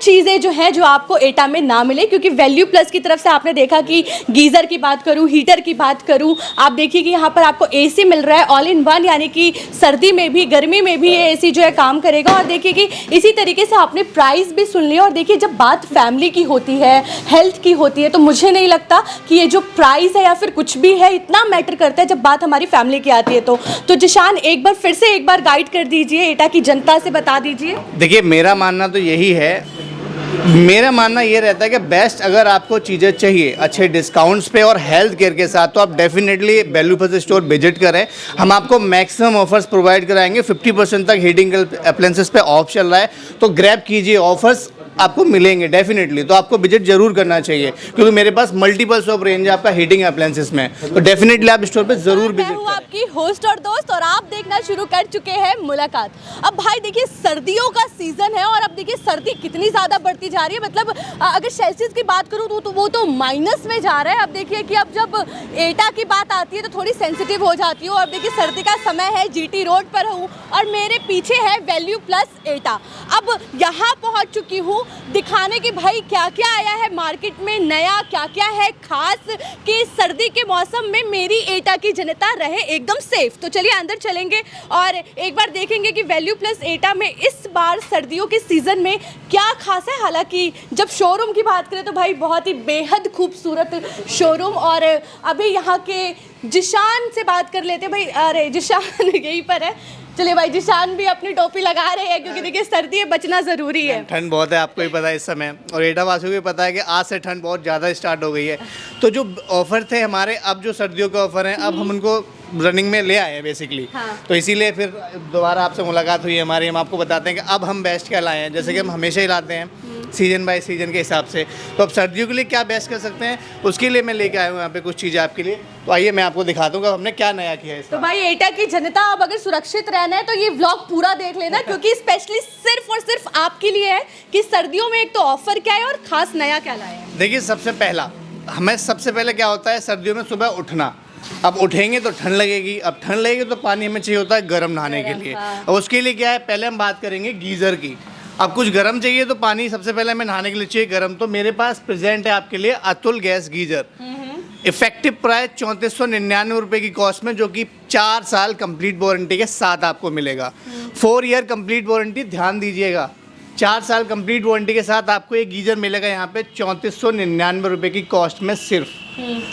चीज़ें जो है जो आपको एटा में ना मिले, क्योंकि वैल्यू प्लस की तरफ से आपने देखा कि गीज़र की बात करूँ, हीटर की बात करूँ, आप देखिए कि यहाँ पर आपको एसी मिल रहा है ऑल इन वन, यानी कि सर्दी में भी गर्मी में भी ये एसी जो है काम करेगा। और देखिए कि इसी तरीके से आपने प्राइस भी सुन लिया। और देखिए जब बात फैमिली की होती है, हेल्थ की होती है, तो मुझे नहीं लगता कि ये जो प्राइस है या फिर कुछ भी है इतना मैटर करता है जब बात हमारी फैमिली की आती है। तो जिशान एक बार फिर से एक बार गाइड कर दीजिए, एटा की जनता से बता दीजिए। देखिए मेरा मानना तो यही है, मेरा मानना ये रहता है कि बेस्ट अगर आपको चीज़ें चाहिए अच्छे डिस्काउंट्स पे और हेल्थ केयर के साथ, तो आप definitely value plus store visit करें। हम आपको मैक्सिमम ऑफर्स प्रोवाइड कराएंगे। 50% तक हीटिंग अप्लायंसेस पे ऑफ चल रहा है, तो ग्रैब कीजिए, ऑफर्स आपको मिलेंगे डेफिनेटली। तो आपको विजिट जरूर करना चाहिए, क्योंकि मेरे पास मल्टीपल्स ऑफ रेंज है आपका हीटिंग अप्लायंसेस में, तो डेफिनेटली आप स्टोर पे जरूर विजिट मैं हूँ आपकी होस्ट और दोस्त, और आप देखना शुरू कर चुके हैं मुलाकात। अब भाई देखिए सर्दियों का सीजन है, और अब देखिए सर्दी कितनी ज़्यादा बढ़ती जा रही है। मतलब अगर सेल्सियस की बात करूँ तो वो तो माइनस में जा रहा है। अब देखिए कि अब जब एटा की बात आती है तो थोड़ी सेंसिटिव हो जाती हूँ। अब देखिए सर्दी का समय है, जीटी रोड पर हूँ और मेरे पीछे है वैल्यू प्लस एटा। अब यहाँ पहुँच चुकी हूँ दिखाने की भाई क्या क्या आया है मार्केट में नया, क्या क्या है खास, कि सर्दी के मौसम में मेरी एटा की जनता रहे एकदम सेफ। तो चलिए अंदर चलेंगे और एक बार देखेंगे कि वैल्यू प्लस एटा में इस बार सर्दियों के सीज़न में क्या खास है। हालांकि जब शोरूम की बात करें तो भाई बहुत ही बेहद खूबसूरत शोरूम। और अभी यहाँ के जिशान से बात कर लेते हैं। भाई अरे जिशान यहीं पर है, चलिए भाई जिशान भी अपनी टोपी लगा रहे हैं, क्योंकि देखिए सर्दी है, बचना ज़रूरी है। ठंड बहुत है, आपको ही पता है इस समय, और एटा वासियों को भी पता है कि आज से ठंड बहुत ज़्यादा स्टार्ट हो गई है। तो जो ऑफ़र थे हमारे, अब जो सर्दियों के ऑफ़र हैं, अब हम उनको रनिंग में ले आए हैं बेसिकली। हाँ। तो इसीलिए फिर दोबारा आपसे मुलाकात हुई है हमारी। हम आपको बताते हैं कि अब हम बेस्ट क्या लाए हैं, जैसे कि हम हमेशा ही लाते हैं सीजन बाय सीजन के हिसाब से। तो अब सर्दियों के लिए क्या बेस्ट कर सकते हैं, उसके लिए मैं लेके आया हूँ यहाँ पे कुछ चीज़ें आपके लिए। तो आइए मैं आपको दिखा दूँगा हमने क्या नया किया है। तो भाई एटा की जनता, अब अगर सुरक्षित रहना है तो ये व्लॉग पूरा देख लेना, क्योंकि स्पेशली सिर्फ और सिर्फ आपके लिए है कि सर्दियों में एक तो ऑफर क्या है और खास नया क्या लाया है। देखिए सबसे पहले क्या होता है सर्दियों में, सुबह उठना। अब उठेंगे तो ठंड लगेगी, अब ठंड लगेगी तो पानी हमें चाहिए होता है गर्म नहाने के लिए। हाँ। और उसके लिए क्या है, पहले हम बात करेंगे गीज़र की। अब कुछ गर्म चाहिए तो पानी सबसे पहले हमें नहाने के लिए चाहिए गर्म। तो मेरे पास प्रेजेंट है आपके लिए Atul gas geyser. Effective price 3499 रुपये की कॉस्ट में, जो कि 4 साल कंप्लीट वारंटी के साथ आपको मिलेगा। 4 ईयर कंप्लीट वारंटी, ध्यान दीजिएगा, 4 साल कंप्लीट वारंटी के साथ आपको एक गीज़र मिलेगा यहाँ पे 3499 रुपये की कॉस्ट में सिर्फ।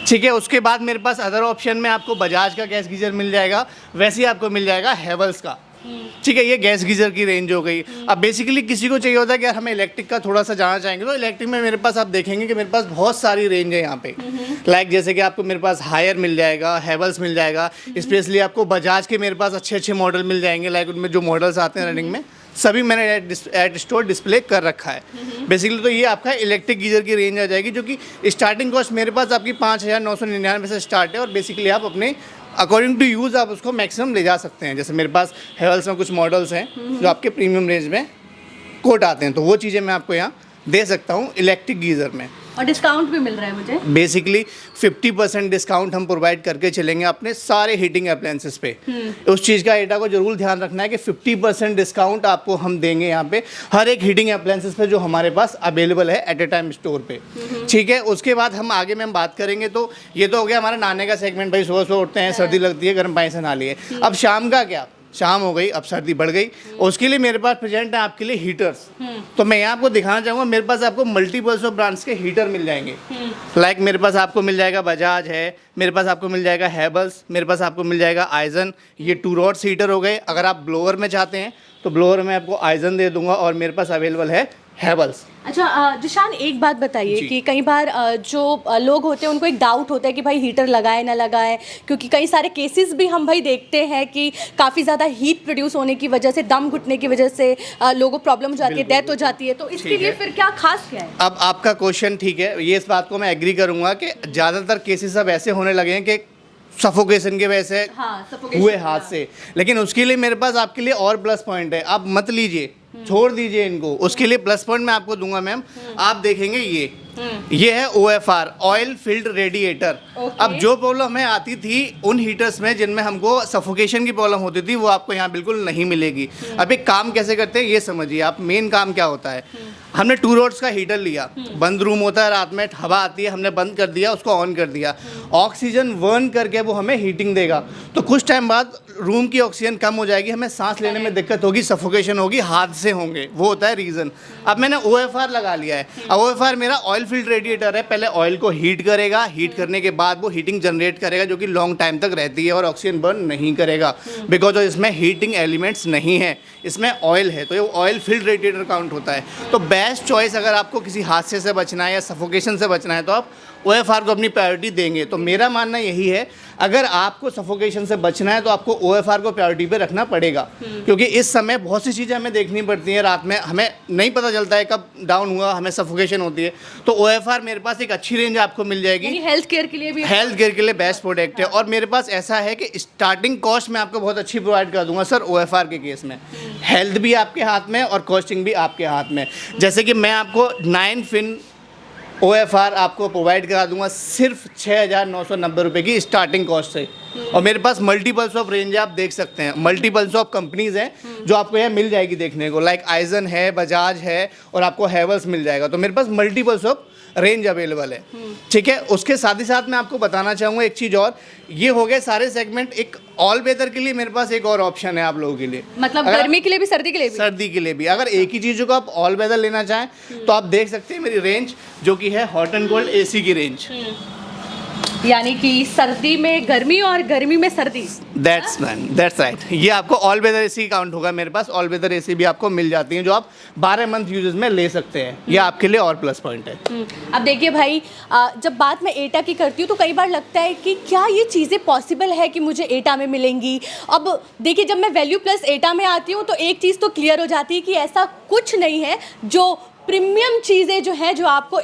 ठीक है। उसके बाद मेरे पास अदर ऑप्शन में आपको बजाज का गैस गीज़र मिल जाएगा, वैसे ही आपको मिल जाएगा हेवल्स का। ठीक है, ये गैस गीज़र की रेंज हो गई। अब बेसिकली किसी को चाहिए होता है कि यार हमें इलेक्ट्रिक का थोड़ा सा जाना चाहेंगे, तो इलेक्ट्रिक में मेरे पास आप देखेंगे कि मेरे पास बहुत सारी रेंज है यहाँ पे। लाइक जैसे कि आपको मेरे पास हायर मिल जाएगा, हेवल्स मिल जाएगा, स्पेशली आपको बजाज के मेरे पास अच्छे अच्छे मॉडल मिल जाएंगे। लाइक उनमें जो मॉडल्स आते हैं रनिंग में, सभी मैंने एट स्टोर डिस्प्ले कर रखा है। बेसिकली तो ये आपका इलेक्ट्रिक गीज़र की रेंज आ जाएगी, जो कि स्टार्टिंग कॉस्ट मेरे पास आपकी 5999 से स्टार्ट है। और बेसिकली आप अपने अकॉर्डिंग टू यूज़ आप उसको मैक्सिमम ले जा सकते हैं। जैसे मेरे पास हेवल्स में कुछ मॉडल्स हैं जो आपके प्रीमियम रेंज में कोट आते हैं, तो वो चीज़ें मैं आपको यहाँ दे सकता हूँ इलेक्ट्रिक गीज़र में। और डिस्काउंट भी मिल रहा है मुझे। बेसिकली 50% डिस्काउंट हम प्रोवाइड करके चलेंगे अपने सारे हीटिंग अप्लायंसेस पे। उस चीज़ का एटा को जरूर ध्यान रखना है कि 50% डिस्काउंट आपको हम देंगे यहाँ पे हर एक हीटिंग अप्लायंसेस पे जो हमारे पास अवेलेबल है एट ए टाइम स्टोर पे। ठीक है। उसके बाद हम आगे में हम बात करेंगे, तो ये तो हो गया हमारा नहाने का सेगमेंट। भाई सुबह सुबह उठते हैं, सर्दी लगती है, गर्म पानी से नहा लिए। अब शाम का क्या, शाम हो गई, अब सर्दी बढ़ गई, उसके लिए मेरे पास प्रेजेंट है आपके लिए हीटर्स। तो मैं यहाँ आपको दिखाना चाहूँगा, मेरे पास आपको मल्टीपल्स ऑफ ब्रांड्स के हीटर मिल जाएंगे। लाइक मेरे पास आपको मिल जाएगा बजाज है, मेरे पास आपको मिल जाएगा हेवल्स, मेरे पास आपको मिल जाएगा आइजन। ये 2 रॉड्स हीटर हो गए। अगर आप ब्लोअर में चाहते हैं तो ब्लोअर में आपको आइजन दे दूंगा, और मेरे पास अवेलेबल है हेवल्स। अच्छा जिशान एक बात बताइए कि कई बार जो लोग होते हैं उनको एक डाउट होता है कि भाई हीटर लगाए ना लगाए, क्योंकि कई सारे केसेस भी हम भाई देखते हैं कि काफ़ी ज़्यादा हीट प्रोड्यूस होने की वजह से, दम घुटने की वजह से लोगों को प्रॉब्लम हो जाती है, डेथ हो जाती है। तो इसके लिए फिर क्या खास क्या है? अब आपका क्वेश्चन ठीक है, ये इस बात को मैं एग्री करूँगा कि ज़्यादातर केसेस अब ऐसे होने लगे हैं कि सफोकेशन के वजह से हुए हाथ से। लेकिन उसके लिए मेरे पास आपके लिए और प्लस पॉइंट है। आप मत लीजिए, छोड़ दीजिए इनको। उसके लिए प्लस पॉइंट मैं आपको दूंगा मैम। आप देखेंगे ये ये है OFR, oil field radiator. Okay. अब जो प्रॉब्लम हमें आती थी उन हीटर्स में जिनमें हमको सफोकेशन की प्रॉब्लम होती थी, वो आपको यहाँ बिल्कुल नहीं मिलेगी। अब एक काम कैसे करते हैं ये समझिए आप। मेन काम क्या होता है, हमने 2 रॉड्स का हीटर लिया, बंद रूम होता है, रात में हवा आती है, हमने बंद कर दिया, उसको ऑन कर दिया, ऑक्सीजन बर्न करके वो हमें हीटिंग देगा। तो कुछ टाइम बाद रूम की ऑक्सीजन कम हो जाएगी, हमें सांस लेने में दिक्कत होगी, सफोकेशन होगी, हादसे होंगे, वो होता है रीज़न। अब मैंने OFR लगा लिया है। अब OFR मेरा ऑयल फील्ड रेडिएटर है, पहले ऑयल को हीट करेगा, हीट करने के बाद वो हीटिंग जनरेट करेगा जो कि लॉन्ग टाइम तक रहती है और ऑक्सीजन बर्न नहीं करेगा, बिकॉज इसमें हीटिंग एलिमेंट्स नहीं है, इसमें ऑयल है, तो ये ऑयल फील्ड रेडिएटर काउंट होता है। तो बेस्ट चॉइस अगर आपको किसी हादसे से बचना है या सफोकेशन से बचना है तो आप OFR को अपनी प्रायोरिटी देंगे। तो मेरा मानना यही है, अगर आपको सफोकेशन से बचना है तो आपको OFR को प्रायोरिटी पे रखना पड़ेगा, क्योंकि इस समय बहुत सी चीज़ें हमें देखनी पड़ती हैं, रात में हमें नहीं पता चलता है कब डाउन हुआ, हमें सफोकेशन होती है। तो OFR मेरे पास एक अच्छी रेंज आपको मिल जाएगी, हेल्थ केयर के लिए भी, हेल्थ केयर के लिए बेस्ट प्रोडक्ट है। और मेरे पास ऐसा है कि स्टार्टिंग कॉस्ट मैं आपको बहुत अच्छी प्रोवाइड कर दूंगा सर OFR के केस में। हेल्थ भी आपके हाथ में और कॉस्टिंग भी आपके हाथ में। जैसे कि मैं आपको 9 फिन OFR आपको प्रोवाइड करा दूंगा सिर्फ 6,990 रुपये की स्टार्टिंग कॉस्ट से। और मेरे पास मल्टीपल्स ऑफ रेंज आप देख सकते हैं, मल्टीपल्स ऑफ कंपनीज हैं जो आपको यहाँ मिल जाएगी देखने को, लाइक आइजन है, बजाज है और आपको हैवल्स मिल जाएगा। तो मेरे पास मल्टीपल्स ऑफ रेंज अवेलेबल है, ठीक है। उसके साथ ही साथ मैं आपको बताना चाहूँगा एक चीज़ और, ये हो गए सारे सेगमेंट। एक ऑल वेदर के लिए मेरे पास एक और ऑप्शन है आप लोगों के लिए, मतलब गर्मी के लिए भी, सर्दी के लिए भी। सर्दी के लिए भी अगर एक ही चीज़ को आप ऑल वेदर लेना चाहें तो आप देख सकते हैं मेरी रेंज जो कि है हॉट एंड कोल्ड AC की रेंज, यानी कि सर्दी में गर्मी और गर्मी में सर्दी। That's right. ये आपको ऑल वेदर AC काउंट होगा। मेरे पास ऑल वेदर AC भी आपको मिल जाती हैं जो आप 12 मंथ यूजेस में ले सकते हैं। ये आपके लिए और प्लस पॉइंट है। अब देखिए भाई, जब बात मैं एटा की करती हूँ तो कई बार लगता है कि क्या ये चीज़ें पॉसिबल है कि मुझे एटा में मिलेंगी। अब देखिए, जब मैं वैल्यू प्लस एटा में आती हूँ तो एक चीज़ तो क्लियर हो जाती है कि ऐसा कुछ नहीं है, जो प्रीमियम चीज़ें जो है जो आपको